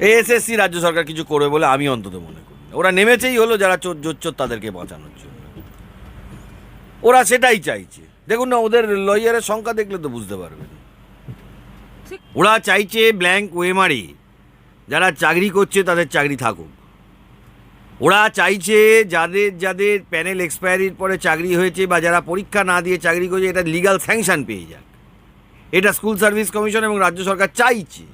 ASSC রাজ্য সরকার কিছু করবে বলে আমি অন্তত মনে করি না। ওরা নেমেছেই হলো যারা চোর জোচ্চোর তাদেরকে বাঁচানোর জন্য, ওরা সেটাই চাইছে। দেখুন না, ওদের লয়ারের সংখ্যা দেখলে তো বুঝতে পারবেন। ওরা চাইছে ব্ল্যাঙ্ক ওয়েমারে যারা চাকরি করছে তাদের চাকরি থাকুক। ওরা চাইছে যাদের যাদের প্যানেল এক্সপায়ারির পরে চাকরি হয়েছে বা যারা পরীক্ষা না দিয়ে চাকরি করছে এটা লিগাল স্যাংশন পেয়ে যাক। এটা স্কুল সার্ভিস কমিশন এবং রাজ্য সরকার চাইছে।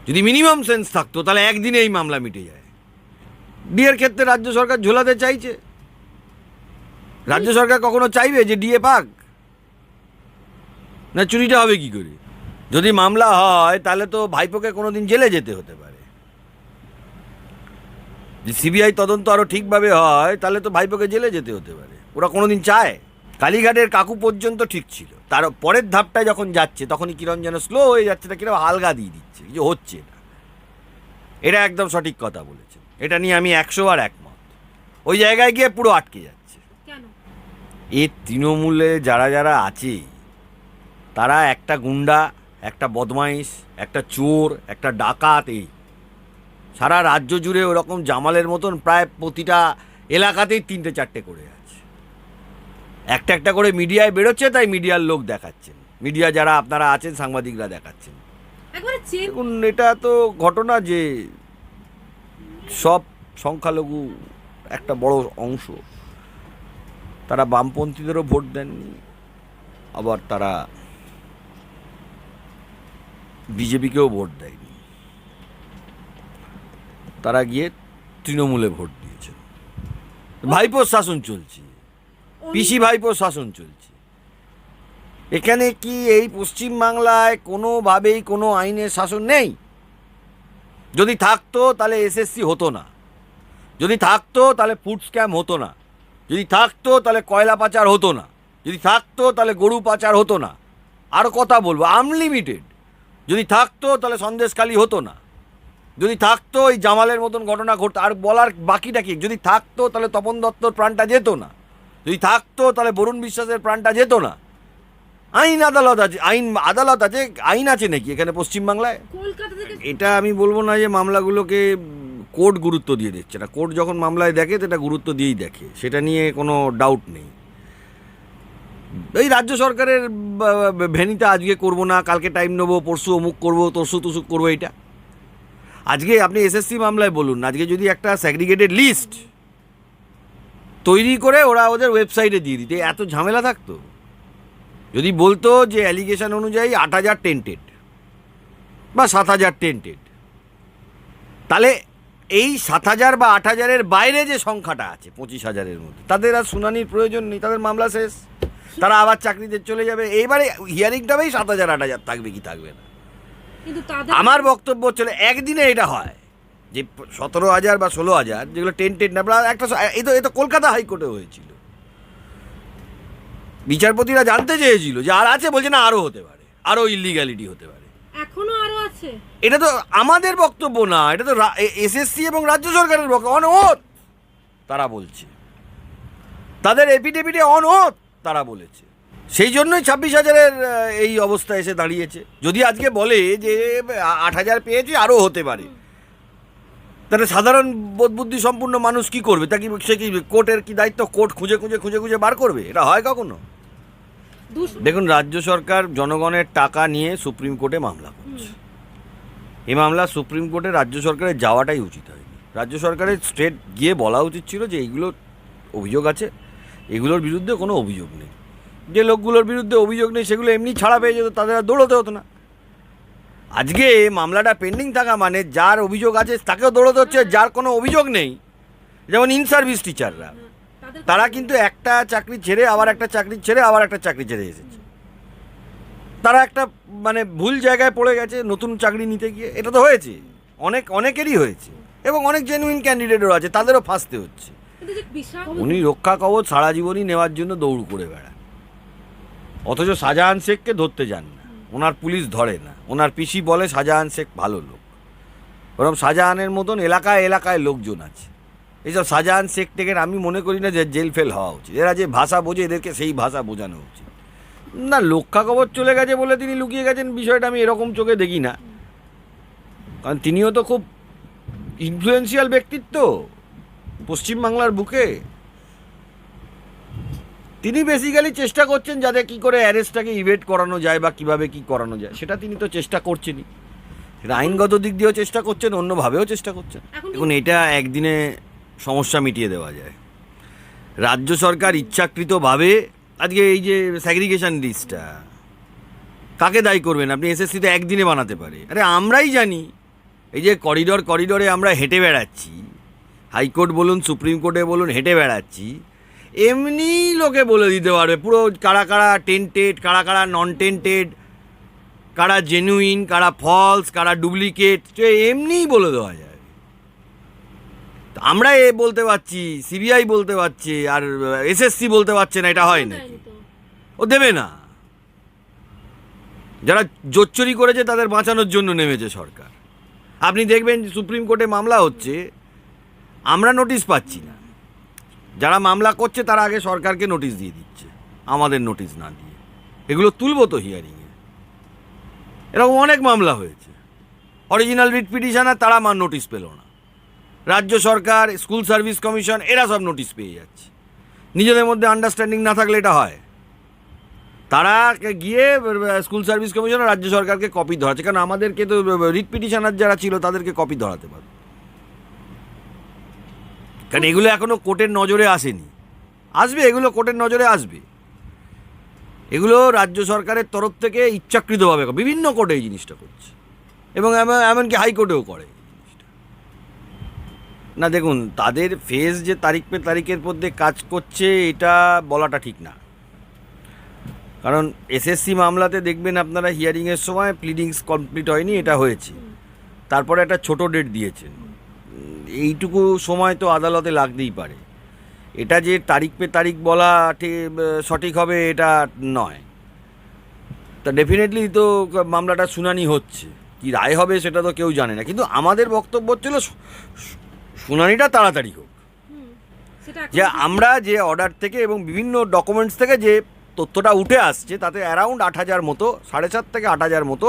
যদি মিনিমাম সেন্স থাকতো তাহলে একদিনে এই মামলা মিটে যায়। ডিএর ক্ষেত্রে রাজ্য সরকার ঝোলাতে চাইছে। রাজ্য সরকার কখনো চাইবে যে ডিএ পাক? না, চুরিটা হবে কি করে? যদি মামলা হয় তাহলে তো ভাইপোকে কোনোদিন জেলে যেতে হতে পারে। যদি সিবিআই তদন্ত আরও ঠিকভাবে হয় তাহলে তো ভাইপোকে জেলে যেতে হতে পারে। ওরা কোনোদিন চায়? কালীঘাটের কাকু পর্যন্ত ঠিক ছিল, তার পরের ধাপটায় যখন যাচ্ছে তখনই কিরণ যেন স্লো হয়ে যাচ্ছে, না কিরম আলগা দিয়ে দিচ্ছে, কিছু হচ্ছে না। এটা একদম সঠিক কথা বলেছেন, এটা নিয়ে আমি 100 আর একমত। ওই জায়গায় গিয়ে পুরো আটকে যাচ্ছে। এই তৃণমূলে যারা যারা আছে তারা একটা গুন্ডা, একটা বদমাইশ, একটা চোর, একটা ডাকাত, এই সারা রাজ্য জুড়ে ওরকম জামালের মতন প্রায় প্রতিটা এলাকাতেই 3-4টে করে আছে। একটা একটা করে মিডিয়ায় বেরোচ্ছে, তাই মিডিয়ার লোক দেখাচ্ছেন, মিডিয়া যারা আপনারা আছেন সাংবাদিকরা দেখাচ্ছেন। দেখুন, এটা তো ঘটনা যে সব সংখ্যালঘু একটা বড় অংশ তারা বামপন্থীদেরও ভোট দেননি, আবার তারা বিজেপিকেও ভোট দেয়নি, তারা গিয়ে তৃণমূলে ভোট দিয়েছে। ভাইপোর শাসন চলছে, পিসি ভাইপোর শাসন চলছে। এখানে কি এই পশ্চিমবাংলায় কোনোভাবেই কোনো আইনের শাসন নেই? যদি থাকতো তাহলে এসএসসি হতো না, যদি থাকতো তাহলে ফুড স্ক্যাম হতো না, যদি থাকতো তাহলে কয়লা পাচার হতো না, যদি থাকতো তাহলে গরু পাচার হতো না, আর কথা বলবো আনলিমিটেড। যদি থাকতো তাহলে সন্দেশখালি হতো না, যদি থাকতো এই জামালের মতন ঘটনা ঘটতো, আর বলার বাকিটা কি? যদি থাকতো তাহলে তপন দত্তর প্রাণটা যেত না, যদি থাকতো তাহলে বরুণ বিশ্বাসের প্রাণটা যেত না। আইন আদালত আছে, আইন আদালত আছে, আইন আছে নাকি এখানে পশ্চিমবাংলায়? এটা আমি বলবো না যে মামলাগুলোকে কোর্ট গুরুত্ব দিয়ে দিচ্ছে না। কোর্ট যখন মামলায় দেখে তো এটা গুরুত্ব দিয়েই দেখে, সেটা নিয়ে কোনো ডাউট নেই। এই রাজ্য সরকারের ভেনিতে আজকে করবো না, কালকে টাইম নেবো, পরশু অমুক করবো, তরশু তুসুক করবো, এটা আজকে আপনি এসএসসি মামলায় বলুন, আজকে যদি একটা সেগ্রিগেটেড লিস্ট তৈরি করে ওরা ওদের ওয়েবসাইটে দিয়ে দিতে এত ঝামেলা থাকতো? যদি বলতো যে অ্যালিগেশন অনুযায়ী 8,000 টেন্টেড বা 7,000 টেন্টেড, তাহলে এই 7,000 বা 8,000-এর বাইরে যে সংখ্যাটা আছে 25,000-এর মধ্যে, তাদের আর শুনানির প্রয়োজন নেই, তাদের মামলা শেষ, তারা আবার চাকরিতে চলে যাবে। এইবারে হিয়ারিংটাবেই 7,000 8,000 থাকবে কি থাকবে না। আমার বক্তব্য হচ্ছে একদিনে এটা হয় যে 17,000 বা 16,000 যেগুলো টেন্টেড না, একটা এ তো কলকাতা হাইকোর্টে হয়েছিল। বিচারপতিরা জানতে চেয়েছিল যে আর আছে, বলছে না আরও হতে পারে, আরও ইলিগ্যালিটি হতে পারে, এখনো আরও আছে। এটা তো আমাদের বক্তব্য না, এটা তো এসএসসি এবং রাজ্য সরকারের বক্তব্য। অনহত তারা বলছে, তাদের এপিডেভিটে অনহত তারা বলেছে। সেই জন্যই 26,000-এর এই অবস্থা এসে দাঁড়িয়েছে। যদি আজকে বলে যে 8,000 পেয়েছে আরও হতে পারে, তাহলে সাধারণ বোধবুদ্ধি সম্পূর্ণ মানুষ কি করবে? তা কি সে কি কোর্টের কি দায়িত্ব কোর্ট খুঁজে খুঁজে খুঁজে খুঁজে বার করবে? এটা হয় কখনো? দেখুন, রাজ্য সরকার জনগণের টাকা নিয়ে সুপ্রিম কোর্টে মামলা করছে। এই মামলা সুপ্রিম কোর্টে রাজ্য সরকারের যাওয়াটাই উচিত হয়নি। রাজ্য সরকারের স্ট্রেট গিয়ে বলা উচিত ছিল যে এইগুলো অভিযোগ আছে, এগুলোর বিরুদ্ধে কোনো অভিযোগ নেই। যে লোকগুলোর বিরুদ্ধে অভিযোগ নেই সেগুলো এমনি ছাড়া পেয়ে যেত, তাদের আর দৌড়তে হতো না। আজকে মামলাটা পেন্ডিং থাকা মানে যার অভিযোগ আছে তাকেও দৌড়তে হচ্ছে, যার কোনো অভিযোগ নেই, যেমন ইন সার্ভিস টিচাররা, তারা কিন্তু একটা চাকরি ছেড়ে আবার একটা চাকরি ছেড়ে আবার একটা চাকরি ছেড়ে এসেছে। তারা একটা মানে ভুল জায়গায় পড়ে গেছে নতুন চাকরি নিতে গিয়ে। এটা তো হয়েছে, অনেকেরই হয়েছে, এবং অনেক জেনুইন ক্যান্ডিডেটও আছে, তাদেরও ফাঁসতে হচ্ছে। উনি রক্ষা কবচ সারা জীবনই নেওয়ার জন্য দৌড় করে বেড়ান, অথচ শাহজাহান শেখকে ধরতে যান না, ওনার পুলিশ ধরে না। ওনার পিসি বলে শাহজাহান শেখ ভালো লোক, ওরকম শাহজাহানের মতন এলাকায় এলাকায় লোকজন আছে। এইসব শাহজাহান শেখ টেকের আমি মনে করি না যে জেল ফেল হওয়া উচিত। এরা যে ভাষা বোঝে এদেরকে সেই ভাষা বোঝানো উচিত না। রক্ষা কবচ চলে গেছে বলে তিনি লুকিয়ে গেছেন, বিষয়টা আমি এরকম চোখে দেখি না। কারণ তিনিও তো খুব ইনফ্লুয়েন্সিয়াল ব্যক্তিত্ব পশ্চিমবাংলার বুকে। তিনি বেসিক্যালি চেষ্টা করছেন যাতে কি করে অ্যারেস্টটাকে ইভেট করানো যায় বা কিভাবে কি করানো যায়, সেটা তিনি তো চেষ্টা করছেনই। সেটা আইনগত দিক দিয়েও চেষ্টা করছেন, অন্যভাবেও চেষ্টা করছেন। এখন এটা একদিনে সমস্যা মিটিয়ে দেওয়া যায়। রাজ্য সরকার ইচ্ছাকৃতভাবে আজকে এই যে স্যাগ্রিগেশন লিস্টটা কাকে দায়ী করবেন আপনি? এসএসসি তো একদিনে বানাতে পারে। আরে আমরাই জানি এই যে করিডোরে আমরা হেঁটে বেড়াচ্ছি, হাইকোর্ট বলুন সুপ্রিম কোর্টে বলুন হেঁটে বেড়াচ্ছি, এমনি লোকে বলে দিতে পারবে পুরো কারা কারা টেন্টেড, কারা কারা নন টেন্টেড, কারা জেনুইন, কারা ফলস, কারা ডুপ্লিকেট, এমনিই বলে দেওয়া যায়। আমরা বলতে পারছি, সিবিআই বলতে পারছে, আর এসএসসি বলতে পারছে না, এটা হয় নাকি? ও দেবে না। যারা জোচ্চুরি করেছে তাদের বাঁচানোর জন্য নেমেছে সরকার। আপনি দেখবেন সুপ্রিম কোর্টে মামলা হচ্ছে, আমরা নোটিশ পাচ্ছি না, যারা মামলা করছে তারা আগে সরকারকে নোটিশ দিয়ে দিচ্ছে, আমাদের নোটিশ না দিয়ে। এগুলো তুলবো তো হিয়ারিংয়ে। এরকম অনেক মামলা হয়েছে, অরিজিনাল রিট পিটিশনার তারা নোটিশ পেল না, রাজ্য সরকার, স্কুল সার্ভিস কমিশন এরা সব নোটিশ পেয়ে যাচ্ছে। নিজেদের মধ্যে আন্ডারস্ট্যান্ডিং না থাকলে এটা হয়। তারা গিয়ে স্কুল সার্ভিস কমিশন আর রাজ্য সরকারকে কপি ধরাচ্ছে, কারণ আমাদেরকে তো রিট পিটিশনার যারা ছিল তাদেরকে কপি ধরাতে পারে, কারণ এগুলো এখনো কোর্টের নজরে আসেনি। আসবে, এগুলো কোর্টের নজরে আসবে। এগুলো রাজ্য সরকারের তরফ থেকে ইচ্ছাকৃতভাবে বিভিন্ন কোর্টে এই জিনিসটা করছে, এবং এমনকি হাইকোর্টেও করে এই জিনিসটা। না দেখুন, তাদের ফেজ যে তারিখ পে তারিখের মধ্যে কাজ করছে এটা বলাটা ঠিক না। কারণ এসএসসি মামলাতে দেখবেন আপনারা হিয়ারিংয়ের সময় প্লিডিংস কমপ্লিট হয়নি, এটা হয়েছে, তারপরে একটা ছোট ডেট দিয়েছেন। এইটুকু সময় তো আদালতে লাগতেই পারে। এটা যে তারিখ পে তারিখ বলা সঠিক হবে এটা নয়। তা ডেফিনেটলি তো মামলাটা শুনানি হচ্ছে, কি রায় হবে সেটা তো কেউ জানে না। কিন্তু আমাদের বক্তব্য ছিল শুনানিটা তাড়াতাড়ি হোক, যে আমরা যে অর্ডার থেকে এবং বিভিন্ন ডকুমেন্টস থেকে যে তথ্যটা উঠে আসছে তাতে অ্যারাউন্ড 8,000 মতো, 7,500 থেকে 8,000 মতো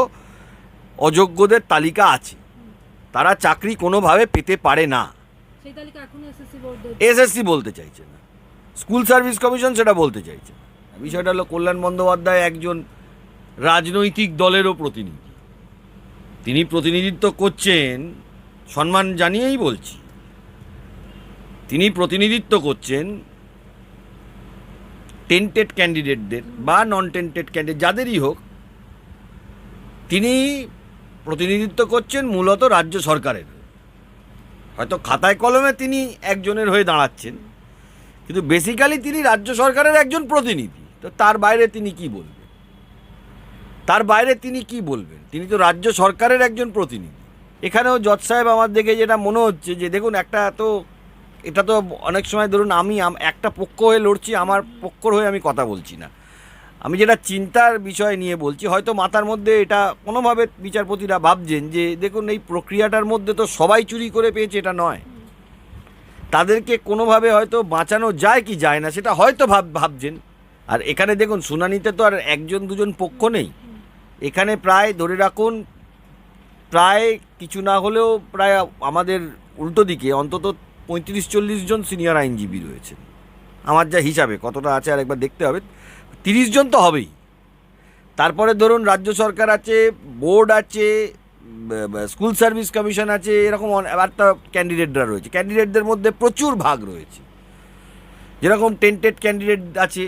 অযোগ্যদের তালিকা আছে, তারা চাকরি কোনোভাবে পেতে পারে না। এসএসসি বলতে চাইছে না, স্কুল সার্ভিস কমিশন সেটা বলতে চাইছে না। বিষয়টা হলো কল্যাণ বন্দ্যোপাধ্যায় একজন রাজনৈতিক দলেরও প্রতিনিধি, তিনি প্রতিনিধিত্ব করছেন, সম্মান জানিয়েই বলছি, তিনি প্রতিনিধিত্ব করছেন টেন্টেড ক্যান্ডিডেটদের বা নন টেন্টেড ক্যান্ডিডেট যাদেরই হোক, তিনি প্রতিনিধিত্ব করছেন মূলত রাজ্য সরকারের। হয়তো খাতায় কলমে তিনি একজনের হয়ে দাঁড়াচ্ছেন, কিন্তু বেসিক্যালি তিনি রাজ্য সরকারের একজন প্রতিনিধি। তো তার বাইরে তিনি কি বলবেন? তিনি তো রাজ্য সরকারের একজন প্রতিনিধি। এখানেও জজ সাহেব আমার দেখে যেটা মনে হচ্ছে যে দেখুন, এটা তো অনেক সময় ধরুন আমি একটা পক্ষ হয়ে লড়ছি, আমার পক্ষর হয়ে আমি কথা বলছি না, আমি যেটা চিন্তার বিষয় নিয়ে বলছি। হয়তো মাথার মধ্যে এটা কোনোভাবে বিচারপতিরা ভাবছেন যে দেখুন এই প্রক্রিয়াটার মধ্যে তো সবাই চুরি করে পেয়েছে, এটা নয়, তাদেরকে কোনোভাবে হয়তো বাঁচানো যায় কি যায় না সেটা হয়তো ভাবছেন। আর এখানে দেখুন শুনানিতে তো আর একজন দুজন পক্ষ নেই, এখানে প্রায় ধরে রাখুন প্রায় কিছু না হলেও প্রায় আমাদের উল্টো দিকে অন্তত 35-40 জন সিনিয়র আইনজীবী রয়েছেন। আমার যা হিসাবে, কতটা আছে আর একবার দেখতে হবে, 30 জন তো হবেই। তারপরে ধরুন রাজ্য সরকার আছে, বোর্ড আছে, স্কুল সার্ভিস কমিশন আছে, এরকম একটা ক্যান্ডিডেটরা রয়েছে। ক্যান্ডিডেটদের মধ্যে প্রচুর ভাগ রয়েছে, যেরকম টেন্টেড ক্যান্ডিডেট আছে,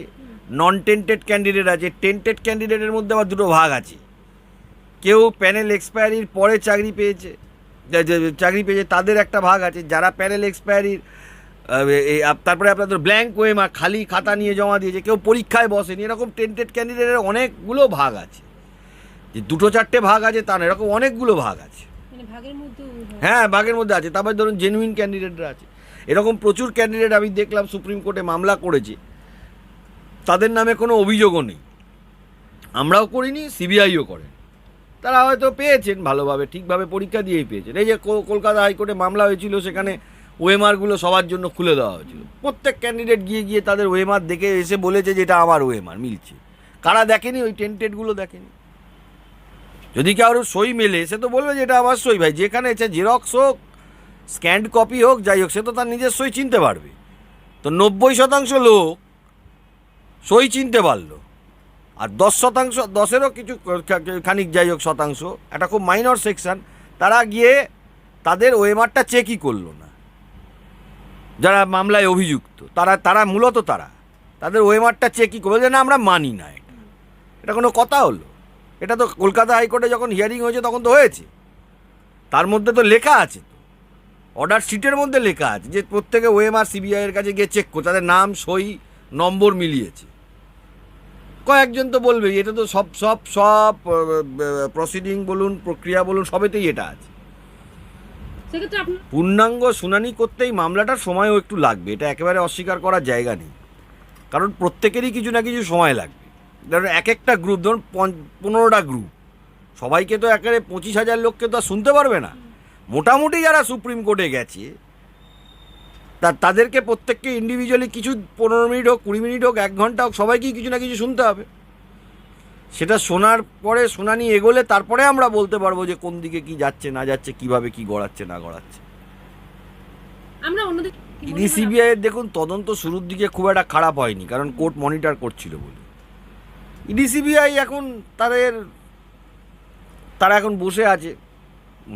নন টেন্টেড ক্যান্ডিডেট আছে। টেন্টেড ক্যান্ডিডেটের মধ্যে আবার দুটো ভাগ আছে, কেউ প্যানেল এক্সপায়ারির পরে চাকরি পেয়েছে, তাদের একটা ভাগ আছে। যারা প্যানেল এক্সপায়ারির তারপরে আপনাদের ব্ল্যাঙ্ক ওয়েমার খালি খাতা নিয়ে জমা দিয়েছে, কেউ পরীক্ষায় বসেনি, এরকম টেন্টেড ক্যান্ডিডেটের অনেকগুলো ভাগ আছে। যে 2-4টে ভাগ আছে তা না, এরকম অনেকগুলো ভাগ আছে। হ্যাঁ, ভাগের মধ্যে আছে। তারপরে ধরুন জেনুইন ক্যান্ডিডেটরা আছে। এরকম প্রচুর ক্যান্ডিডেট আমি দেখলাম সুপ্রিম কোর্টে মামলা করেছে, তাদের নামে কোনো অভিযোগও নেই, আমরাও করিনি, সিবিআইও করেন। তারা হয়তো পেয়েছেন ভালোভাবে, ঠিকভাবে পরীক্ষা দিয়েই পেয়েছেন। এই যে কলকাতা হাইকোর্টে মামলা হয়েছিল, সেখানে ওয়েমারগুলো সবার জন্য খুলে দেওয়া হয়েছিল। প্রত্যেক ক্যান্ডিডেট গিয়ে তাদের ওয়েমার দেখে এসে বলেছে যে এটা আমার ওয়েমার মিলছে। কারা দেখেনি? ওই টেন্টেডগুলো দেখেনি। যদি কারোর সই মেলে সে তো বলবে যে এটা আমার সই ভাই, যেখানে জেরক্স হোক স্ক্যান্ড কপি হোক যাই হোক, সে তো তার নিজের সই চিনতে পারবে। তো 90% লোক সই চিনতে পারলো, আর 10%, 10-এরও কিছু খানিক যাই হোক শতাংশ, একটা খুব মাইনর সেকশন, তারা গিয়ে তাদের ওএমআরটা চেকই করলো না। যারা মামলায় অভিযুক্ত তারা মূলত তাদের ওএমআরটা চেকই করলো যে না আমরা মানি না, এটা কোনো কথা হলো? এটা তো কলকাতা হাইকোর্টে যখন হিয়ারিং হয়েছে তখন তো হয়েছে, তার মধ্যে তো লেখা আছে, তো অর্ডার শিটের মধ্যে লেখা আছে যে প্রত্যেকে ওএমআর সিবিআইয়ের কাছে গিয়ে চেক করে তাদের নাম সই নম্বর মিলিয়েছে। কয়েকজন তো বলবে এটা তো সব সব সব প্রসিডিং বলুন, প্রক্রিয়া বলুন, সবেতেই এটা আছে। পূর্ণাঙ্গ শুনানি করতেই মামলাটার সময়ও একটু লাগবে, এটা একেবারে অস্বীকার করার জায়গা নেই, কারণ প্রত্যেকেরই কিছু না কিছু সময় লাগবে। ধরুন এক একটা গ্রুপ, ধরুন 15টা গ্রুপ, সবাইকে তো একেবারে 25,000 লোককে তো আর শুনতে পারবে না। মোটামুটি যারা সুপ্রিম কোর্টে গেছে তাদেরকে প্রত্যেককে ইন্ডিভিজুয়ালি কিছু 15 মিনিট হোক, 20 মিনিট হোক, 1 ঘন্টা হোক, সবাইকেই কিছু না কিছু শুনতে হবে। সেটা শোনার পরে শুনানি এগোলে তারপরে আমরা বলতে পারবো যে কোন দিকে কি যাচ্ছে না যাচ্ছে, কিভাবে কি গড়াচ্ছে না গড়াচ্ছে। ইডি সিবিআই এর দেখুন তদন্ত শুরুর দিকে খুব একটা খারাপ হয়নি, কারণ কোর্ট মনিটর করছিল বলে। ইডি সিবিআই এখন তারা এখন বসে আছে,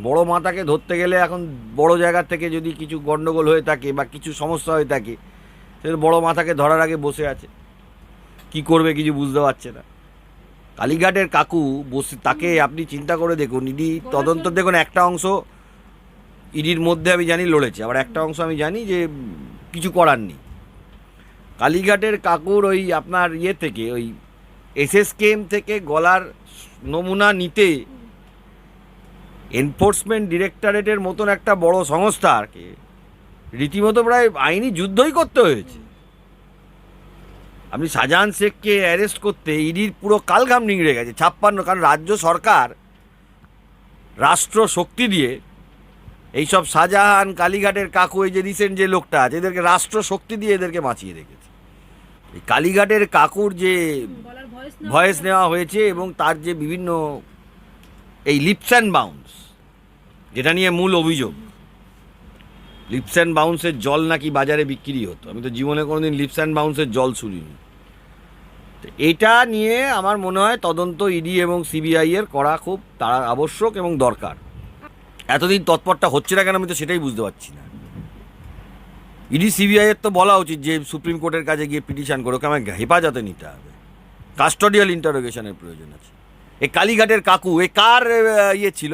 বড় মাথাকে ধরতে গেলে এখন বড় জায়গা থেকে যদি কিছু গন্ডগোল হয়ে থাকে বা কিছু সমস্যা হয়ে থাকে, সে বড় মাথাকে ধরার আগে বসে আছে, কি করবে কিছু বুঝতে পারছে না। কালীঘাটের কাকু বসে, তাকে আপনি চিন্তা করে দেখুন, ইডি তদন্ত দেখুন, একটা অংশ ইডির মধ্যে আমি জানি লড়েছে, আবার একটা অংশ আমি জানি যে কিছু করার নেই। কালীঘাটের কাকুর ওই আপনার থেকে ওই এসএসকেএম থেকে গলার নমুনা নিতে এনফোর্সমেন্ট ডিরেক্টরেটের মতন একটা বড় সংস্থাকে রীতিমতো প্রায় আইনি যুদ্ধই করতে হয়েছে। আপনি শাহজাহান শেখকে অ্যারেস্ট করতে ইডির পুরো কালঘাম নিংড়ে গেছে 56, কারণ রাজ্য সরকার রাষ্ট্র শক্তি দিয়ে এইসব শাহজাহান, কালীঘাটের কাকু, এই যে রিসেন্ট যে লোকটা আছে, এদেরকে রাষ্ট্র শক্তি দিয়ে এদেরকে বাঁচিয়ে রেখেছে। এই কালীঘাটের কাকুর যে ভয়েস নেওয়া হয়েছে এবং তার যে বিভিন্ন এই লিপস অ্যান্ড বাউন্স, যেটা নিয়ে মূল অভিযোগ, লিপস অ্যান্ড বাউন্সের জল নাকি বাজারে বিক্রি হতো। আমি তো জীবনে কোনোদিন লিপস অ্যান্ড বাউন্সের জল শুনিনি। তো এটা নিয়ে আমার মনে হয় তদন্ত ইডি এবং সিবিআই এর করা খুব তারা আবশ্যক এবং দরকার। এতদিন তৎপরটা হচ্ছে না কেন আমি তো সেটাই বুঝতে পারছি না। ইডি সিবিআই এর তো বলা উচিত যে সুপ্রিম কোর্টের কাছে গিয়ে পিটিশন করে ওকে আমায় হেফাজতে নিতে হবে, কাস্টোডিয়াল ইন্টারোগেশনের প্রয়োজন আছে। এই কালীঘাটের কাকু এ কার ছিল,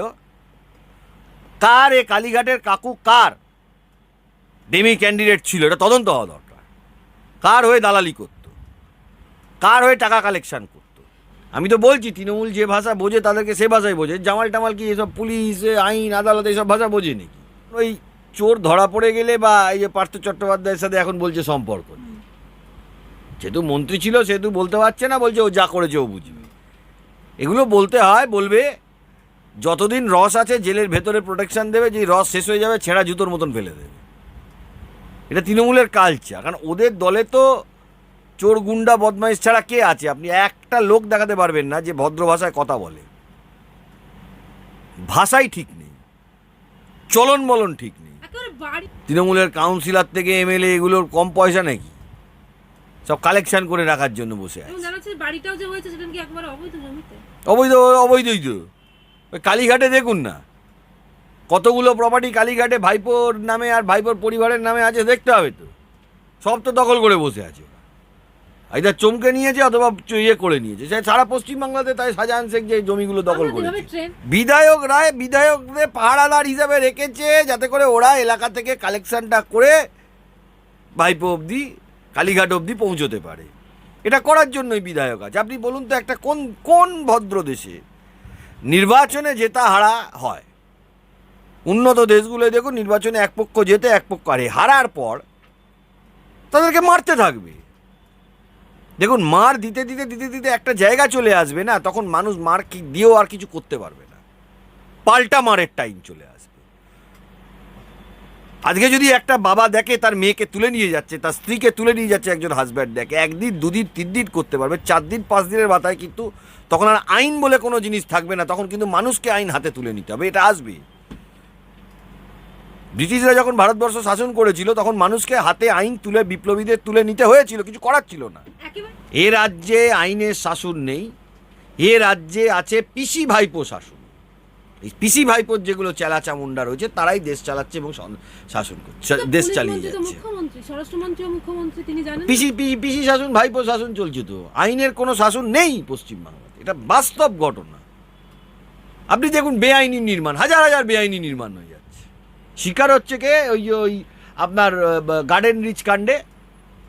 কার এ কালীঘাটের কাকু কার ডেমি ক্যান্ডিডেট ছিল, এটা তদন্ত হওয়া দরকার। কার হয়ে দালালি করতো, কার হয়ে টাকা কালেকশন করতো। আমি তো বলছি তৃণমূল যে ভাষা বোঝে তাদেরকে সে ভাষায় বোঝে, জামাল টামাল কি এসব পুলিশ আইন আদালত এইসব ভাষা বোঝে নাকি? ওই চোর ধরা পড়ে গেলে বা এই যে পার্থ চট্টোপাধ্যায়ের সাথে এখন বলছে সম্পর্ক, যেহেতু মন্ত্রী ছিল সেহেতু বলতে পারছে না, বলছে ও যা করেছে ও বুঝবে। এগুলো বলতে হয়, বলবে যতদিন রস আছে জেলের ভেতরে প্রোটেকশন দেবে, যে রস শেষ হয়ে যাবে ছেঁড়া জুতোর মতন ফেলে দেবে। এটা তৃণমূলের কালচার, কারণ ওদের দলে তো চোর গুন্ডা বদমাইশ ছাড়া কে আছে? আপনি একটা লোক দেখাতে পারবেন না যে ভদ্র ভাষায় কথা বলে। ভাষাই ঠিক নেই, চলন বলন ঠিক নেই। তৃণমূলের কাউন্সিলর থেকে এমএলএ এগুলোর কম পয়সা নাকি? সব কালেকশন করে রাখার জন্য বসে আছে। অবৈধ, অবৈধই তো। ওই কালীঘাটে দেখুন না কতগুলো প্রপার্টি কালীঘাটে ভাইপোর নামে আর ভাইপোর পরিবারের নামে আছে, দেখতে হবে তো। সব তো দখল করে বসে আছে, এদের চমকে নিয়েছে অথবা ইয়ে করে নিয়েছে। সারা পশ্চিমবাংলাতে তাই শাহজাহান শেখ যে জমিগুলো দখল করেছে, বিধায়কদের পাহারাদার হিসাবে রেখেছে যাতে করে ওরা এলাকা থেকে কালেকশনটা করে ভাইপো অবধি, কালীঘাট অবধি পৌঁছতে পারে। এটা করার জন্যই বিধায়ক আছে। আপনি বলুন তো একটা কোন ভদ্র দেশে নির্বাচনে জেতা হারা হয়? উন্নত দেশগুলোয় দেখুন নির্বাচনে এক পক্ষ জেতে এক পক্ষ হারে, হারার পর তাদেরকে মারতে থাকবে। দেখুন মার দিতে দিতে দিতে দিতে একটা জায়গা চলে আসবে না, তখন মানুষ মার দিয়েও আর কিছু করতে পারবে না, পাল্টা মারের টাইম চলে আসবে। আজকে যদি একটা বাবা দেখে তার মেয়েকে তুলে নিয়ে যাচ্ছে, তার স্ত্রীকে তুলে নিয়ে যাচ্ছে একজন হাজব্যান্ড দেখে, 1 দিন 2 দিন 3 দিন করতে পারবে, 4 দিন 5 দিনের মাথায় কিন্তু তখন আর আইন বলে কোনো জিনিস থাকবে না, তখন কিন্তু মানুষকে আইন হাতে তুলে নিতে হবে, এটা আসবে। ব্রিটিশরা যখন ভারতবর্ষ শাসন করেছিল তখন মানুষকে হাতে আইন তুলে বিপ্লবীদের তুলে নিতে হয়েছিল, কিছু করার ছিল না। এ রাজ্যে আইনের শাসন নেই, এ রাজ্যে আছে পিসি ভাইপো শাসন। এই পিসি ভাইপোর যেগুলো চেলা চামুন্ডা রয়েছে তারাই দেশ চালাচ্ছে এবং শাসন করছে, দেশ চালিয়ে যাচ্ছে। পিসি শাসন ভাইপো শাসন চলছে, তো আইনের কোনো শাসন নেই পশ্চিমবাংলাতে, এটা বাস্তব ঘটনা। আপনি দেখুন বেআইনি নির্মাণ, হাজার হাজার বেআইনি নির্মাণ হয়ে যাচ্ছে, শিকার হচ্ছে কে? ওই আপনার গার্ডেন রিচ কাণ্ডে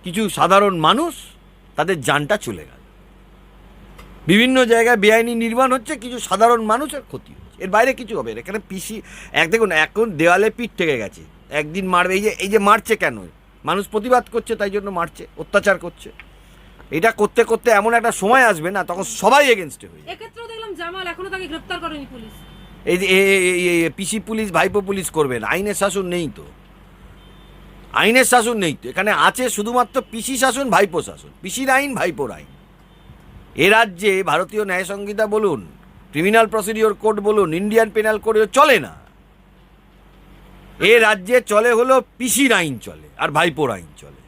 কিছু সাধারণ মানুষ, তাদের জানটা চলে গেল। বিভিন্ন জায়গায় বেআইনি নির্মাণ হচ্ছে, কিছু সাধারণ মানুষের ক্ষতি হচ্ছে, এর বাইরে কিছু হবে না। এখানে পিসি দেখুন এখন দেওয়ালে পিঠ থেকে গেছে, একদিন মারবে। এই যে মারছে কেন? মানুষ প্রতিবাদ করছে তাই জন্য মারছে, অত্যাচার করছে। এটা করতে করতে এমন একটা সময় আসবে না, তখন সবাই এগেনস্টে হয়ে যাবে। এক্ষেত্রেও দেখলাম জামাল এখনো তাকে গ্রেফতার করেনি পুলিশ। এই পিসি পুলিশ ভাইপো পুলিশ করবেন, আইনের শাসন নেই তো, আইনের শাসন নেই তো। এখানে আছে শুধুমাত্র পিসি শাসন, ভাইপো শাসন, পিসির আইন, ভাইপোর আইন। এ রাজ্যে ভারতীয় ন্যায় সংহিতা বলুন, ক্রিমিনাল প্রসিডিওর কোড বলুন, ইন্ডিয়ান পেনাল কোড চলে না। এ রাজ্যে চলে হলো পিসির আইন চলে আর ভাইপোর আইন চলে।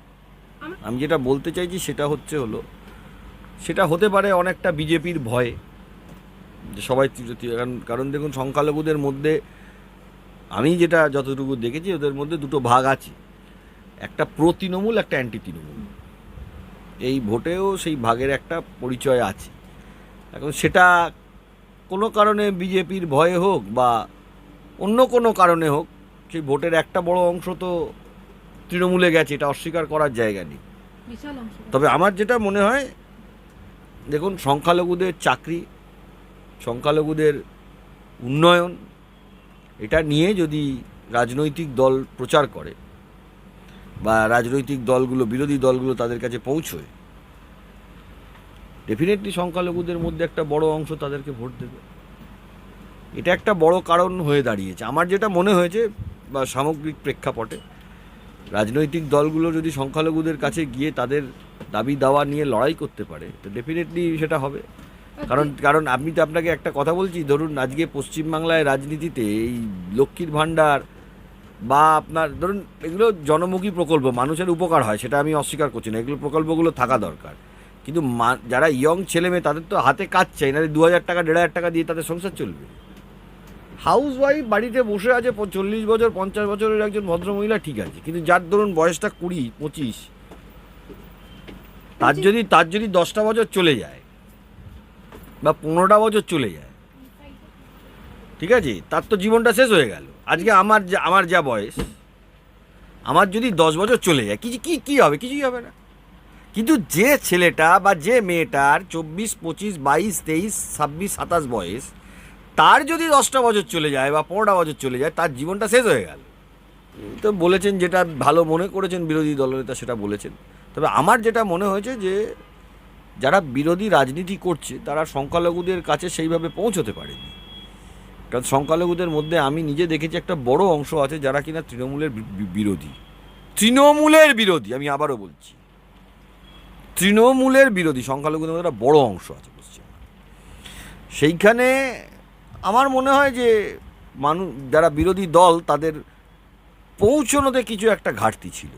আমি যেটা বলতে চাইছি সেটা সেটা হতে পারে অনেকটা বিজেপির ভয়ে, যে সবাই, কারণ দেখুন সংখ্যালঘুদের মধ্যে আমি যেটা যতটুকু দেখেছি ওদের মধ্যে দুটো ভাগ আছে, একটা প্রো তৃণমূল, একটা অ্যান্টি তৃণমূল। এই ভোটেও সেই ভাগের একটা পরিচয় আছে। এখন সেটা কোনো কারণে বিজেপির ভয়ে হোক বা অন্য কোনো কারণে হোক, সেই ভোটের একটা বড় অংশ তো তৃণমূলে গেছে, এটা অস্বীকার করার জায়গা নেই। তবে আমার যেটা মনে হয়, দেখুন সংখ্যালঘুদের চাকরি, সংখ্যালঘুদের উন্নয়ন, এটা নিয়ে যদি রাজনৈতিক দল প্রচার করে বা রাজনৈতিক দলগুলো, বিরোধী দলগুলো তাদের কাছে পৌঁছয়, ডেফিনেটলি সংখ্যালঘুদের মধ্যে একটা বড় অংশ তাদেরকে ভোট দেবে। এটা একটা বড় কারণ হয়ে দাঁড়িয়েছে আমার যেটা মনে হয়েছে, বা সামগ্রিক প্রেক্ষাপটে রাজনৈতিক দলগুলো যদি সংখ্যালঘুদের কাছে গিয়ে তাদের দাবি দাওয়া নিয়ে লড়াই করতে পারে, তো ডেফিনেটলি সেটা হবে। কারণ আমি তো আপনাকে একটা কথা বলছি, ধরুন আজকে পশ্চিমবাংলায় রাজনীতিতে এই লক্ষ্মীর ভাণ্ডার বা আপনার ধরুন এগুলো জনমুখী প্রকল্প, মানুষের উপকার হয়, সেটা আমি অস্বীকার করছি না, এগুলো প্রকল্পগুলো থাকা দরকার। কিন্তু যারা ইয়ং ছেলে মেয়ে তাদের তো হাতে কাজ চাই, না 2000 টাকা 1500 টাকা দিয়ে তাদের সংসার চলবে। হাউস ওয়াইফ বাড়িতে বসে আছে 40 বছর 50 বছরের একজন ভদ্রমহিলা, ঠিক আছে, কিন্তু যার ধরুন বয়সটা 20-25, তার যদি 10টা বছর চলে যায় বা 15টা বছর চলে যায়, ঠিক আছে, তার তো জীবনটা শেষ হয়ে গেল। আজকে আমার যা বয়স, আমার যদি 10 বছর চলে যায়, কি হবে? কিছুই হবে না। কিন্তু যে ছেলেটা বা যে মেয়েটার 24, 25, 22, 23, 26, 27 বয়স, তার যদি 10টা বছর চলে যায় বা 15টা বছর চলে যায়, তার জীবনটা শেষ হয়ে গেল। তো বলেছেন যেটা ভালো মনে করেছেন বিরোধী দলনেতা, সেটা বলেছেন। তবে আমার যেটা মনে হয়েছে যে যারা বিরোধী রাজনীতি করছে তারা সংখ্যালঘুদের কাছে সেইভাবে পৌঁছতে পারেনি। কারণ সংখ্যালঘুদের মধ্যে আমি নিজে দেখেছি একটা বড় অংশ আছে যারা কিনা তৃণমূলের বিরোধী। আমি আবারও বলছি, তৃণমূলের বিরোধী সংখ্যালঘুদের মধ্যে একটা বড় অংশ আছে পশ্চিমবঙ্গে। সেইখানে আমার মনে হয় যে যারা বিরোধী দল, তাদের পৌঁছানোতে কিছু একটা ঘাটতি ছিল।